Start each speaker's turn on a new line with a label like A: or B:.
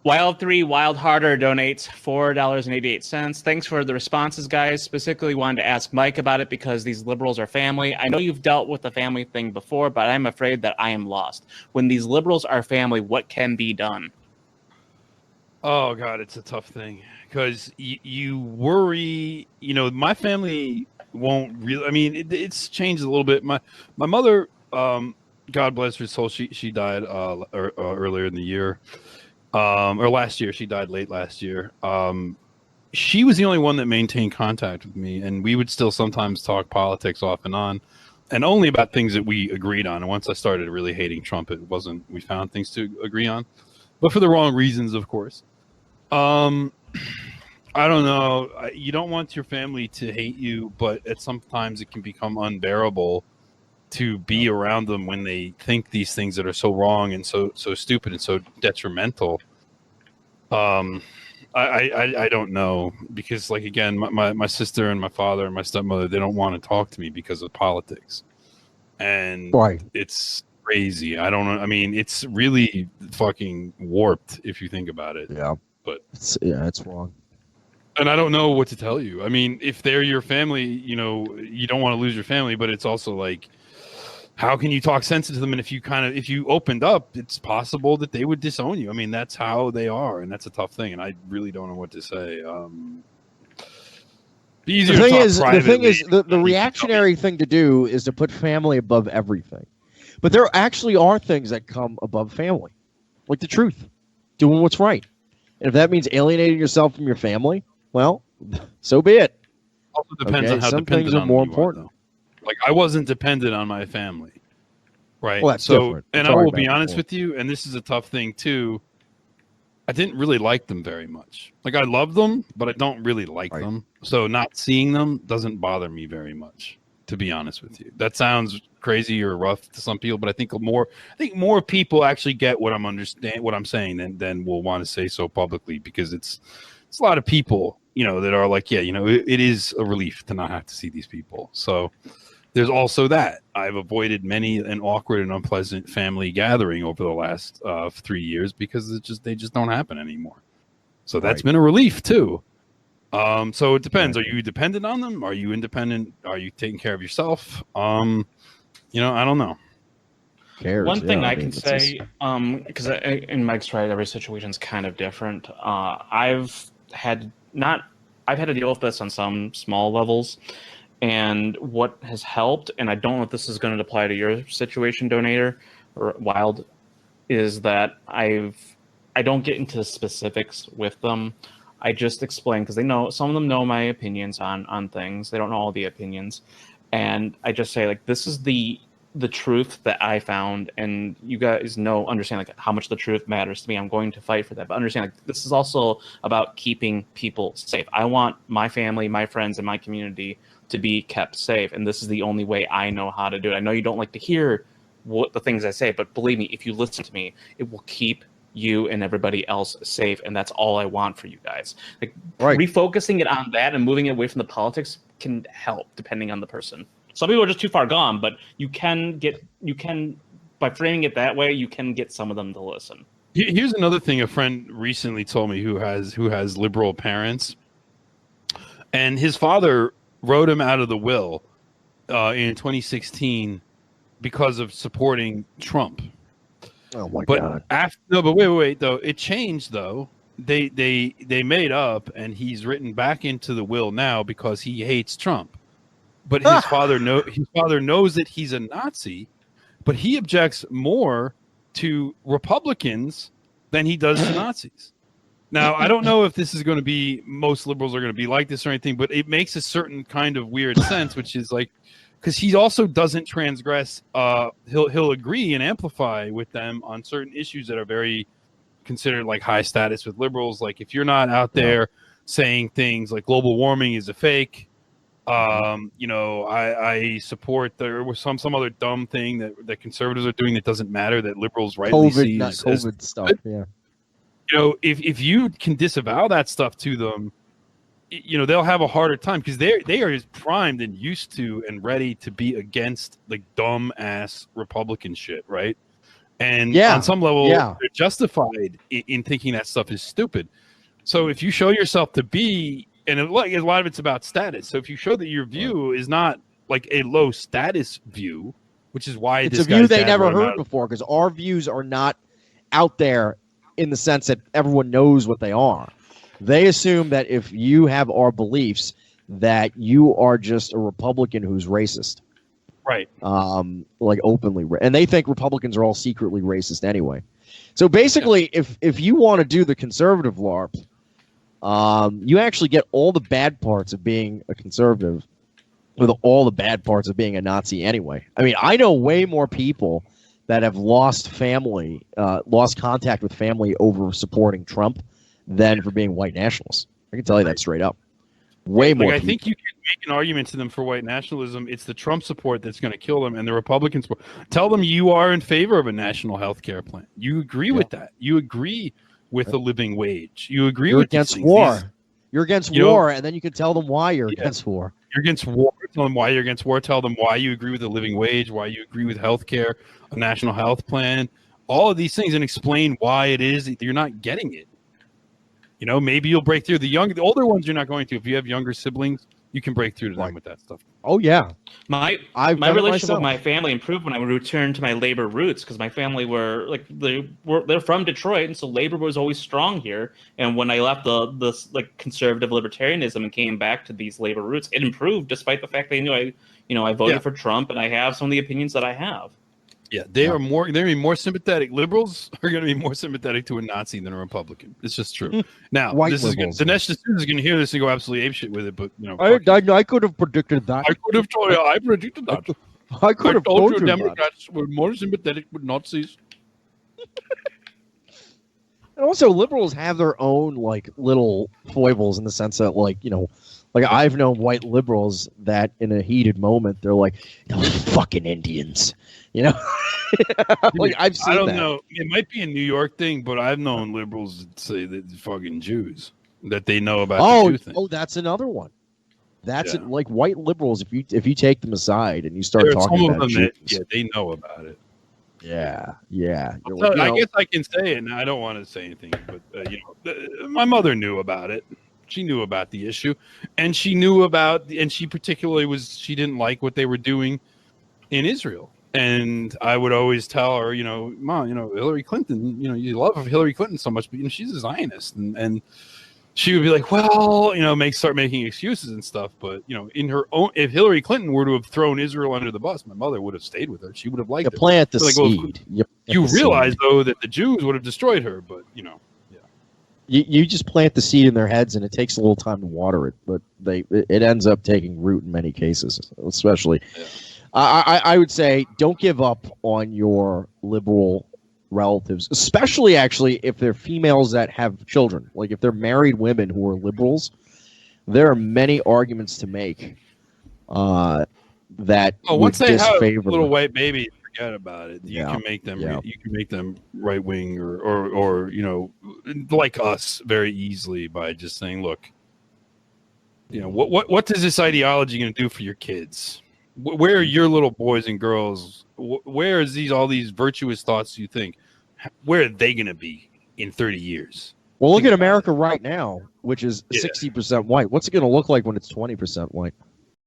A: Wild3 Wild Harder donates $4.88. Thanks for the responses, guys. Specifically wanted to ask Mike about it because these liberals are family. I know you've dealt with the family thing before, but I'm afraid that I am lost. When these liberals are family, what can be done?
B: Oh, God, it's a tough thing because you worry, my family won't really, I mean, it's changed a little bit. My mother, God bless her soul, she died earlier in the year. Or last year. She died late last year. She was the only one that maintained contact with me, and we would still sometimes talk politics off and on, and only about things that we agreed on. And once I started really hating Trump, we found things to agree on, but for the wrong reasons, of course. I don't know. You don't want your family to hate you, but sometimes it can become unbearable to be around them when they think these things that are so wrong and so stupid and so detrimental. I don't know, because like, again, my sister and my father and my stepmother, they don't want to talk to me because of politics, and it's crazy. I don't know. I mean, it's really fucking warped if you think about it.
C: Yeah,
B: but
C: it's wrong.
B: And I don't know what to tell you. I mean, if they're your family, you don't want to lose your family, but it's also like, how can you talk sense to them? And if you opened up, it's possible that they would disown you. I mean, that's how they are, and that's a tough thing. And I really don't know what to say.
C: The thing is, the reactionary thing to do is to put family above everything. But there actually are things that come above family, like the truth, doing what's right. And if that means alienating yourself from your family, well, so be it.
B: Also depends on how
C: some
B: dependent
C: things are
B: on
C: more
B: you
C: important.
B: Like, I wasn't dependent on my family, right?
C: Well, that's different.
B: And I will be honest with you, and this is a tough thing too. I didn't really like them very much. Like, I love them, but I don't really like them. So not seeing them doesn't bother me very much, to be honest with you. That sounds crazy or rough to some people, but I think more people actually get what I'm saying than will want to say so publicly, because it's a lot of people, that are like, yeah, it is a relief to not have to see these people. So there's also that. I've avoided many an awkward and unpleasant family gathering over the last 3 years because they just don't happen anymore. So that's been a relief too. So it depends. Are you dependent on them? Are you independent? Are you taking care of yourself? I don't know.
A: One thing I can say, because in Mike's right, every situation is kind of different. I've had to deal with this on some small levels, and what has helped, and I don't know if this is going to apply to your situation, Donator or Wild, is that I don't get into specifics with them. I just explain, because some of them know my opinions on things. They don't know all the opinions, and I just say, like, this is the truth that I found, and you guys understand like how much the truth matters to me. I'm going to fight for that, but understand, like, this is also about keeping people safe. I want my family, my friends, and my community to be kept safe, and this is the only way I know how to do it. I know you don't like to hear what the things I say, but believe me, if you listen to me, it will keep you and everybody else safe, and that's all I want for you guys. Like, refocusing it on that and moving it away from the politics can help, depending on the person. Some people are just too far gone, but you can by framing it that way, you can get some of them to listen.
B: Here's another thing a friend recently told me who has liberal parents, and his father wrote him out of the will in 2016 because of supporting Trump.
C: Oh my God!
B: But wait though, it changed though. They made up, and he's written back into the will now because he hates Trump. But his father knows that he's a Nazi, but he objects more to Republicans than he does to Nazis. Now, I don't know if this is going to be, most liberals are going to be like this or anything, but it makes a certain kind of weird sense, which is like, because he also doesn't transgress. He'll agree and amplify with them on certain issues that are very considered like high status with liberals. Like, if you're not out there saying things like global warming is a fake, I support there was some other dumb thing that conservatives are doing that doesn't matter, that liberals rightly see as
C: COVID stuff. Yeah.
B: If you can disavow that stuff to them, they'll have a harder time, because they are primed and used to and ready to be against like dumb ass Republican shit, right? And on some level, they're justified in thinking that stuff is stupid. So if you show yourself to be, and a lot of it's about status. So if you show that your view is not like a low status view, which is why
C: it's a view they never heard before, because our views are not out there in the sense that everyone knows what they are. They assume that if you have our beliefs, that you are just a Republican who's racist.
B: Right.
C: Like openly. And they think Republicans are all secretly racist anyway. So basically, if you want to do the conservative LARP, you actually get all the bad parts of being a conservative with all the bad parts of being a Nazi anyway. I mean, I know way more people that have lost family, lost contact with family over supporting Trump than for being white nationalists. I can tell you that straight up. Way more.
B: I think you can make an argument to them for white nationalism. It's the Trump support that's going to kill them, and the Republican support. Tell them you are in favor of a national health care plan. You agree with that. You agree with the living wage. You agree with
C: against war. You're against war, and then you can tell them why you're against war.
B: You're against war. Tell them why you're against war. Tell them why you agree with the living wage, why you agree with health care, a national health plan, all of these things, and explain why it is that you're not getting it. You know, maybe you'll break through. The older ones you're not going to. If you have younger siblings, you can break through to them with that stuff.
C: Oh yeah,
A: my relationship with my family improved when I returned to my labor roots, because my family were like they're from Detroit, and so labor was always strong here. And when I left the like conservative libertarianism and came back to these labor roots, it improved despite the fact they knew I voted for Trump and I have some of the opinions that I have.
B: Yeah, they're going to be more sympathetic. Liberals are going to be more sympathetic to a Nazi than a Republican. It's just true. Now, Dinesh is going to hear this and go absolutely apeshit with it. But
C: I could have predicted that.
B: I predicted that.
C: I could have told you
B: Democrats were more sympathetic with Nazis.
C: And also, liberals have their own like little foibles in the sense that, like I've known white liberals that in a heated moment they're like, those fucking Indians. Like I've seen that.
B: I don't know. It might be a New York thing, but I've known liberals that say that fucking Jews that they know about the Jew thing.
C: Oh, that's another one. That's it. Like white liberals, if you take them aside and you start talking about Jews,
B: they know about it.
C: Yeah.
B: I guess I can say it, and I don't want to say anything, but my mother knew about it. She knew about the issue, and she particularly she didn't like what they were doing in Israel. And I would always tell her, Mom, Hillary Clinton, you love Hillary Clinton so much, but she's a Zionist, and she would be like, well, start making excuses and stuff. But in her own, if Hillary Clinton were to have thrown Israel under the bus, my mother would have stayed with her. She would have liked it.
C: Plant the seed.
B: You realize though that the Jews would have destroyed her, but
C: You just plant the seed in their heads, and it takes a little time to water it, but it ends up taking root in many cases, especially. Yeah. I would say don't give up on your liberal relatives, especially actually if they're females that have children. Like if they're married women who are liberals, there are many arguments to make that
B: once they have a little
C: them.
B: White baby, forget about it. You can make them you can make them right wing or like us very easily by just saying, look, what is this ideology going to do for your kids? Where are your little boys and girls? Where is all these virtuous thoughts you think? Where are they going to be in 30 years?
C: Well, look at America right now, which is 60% white. What's it going to look like when it's 20% white?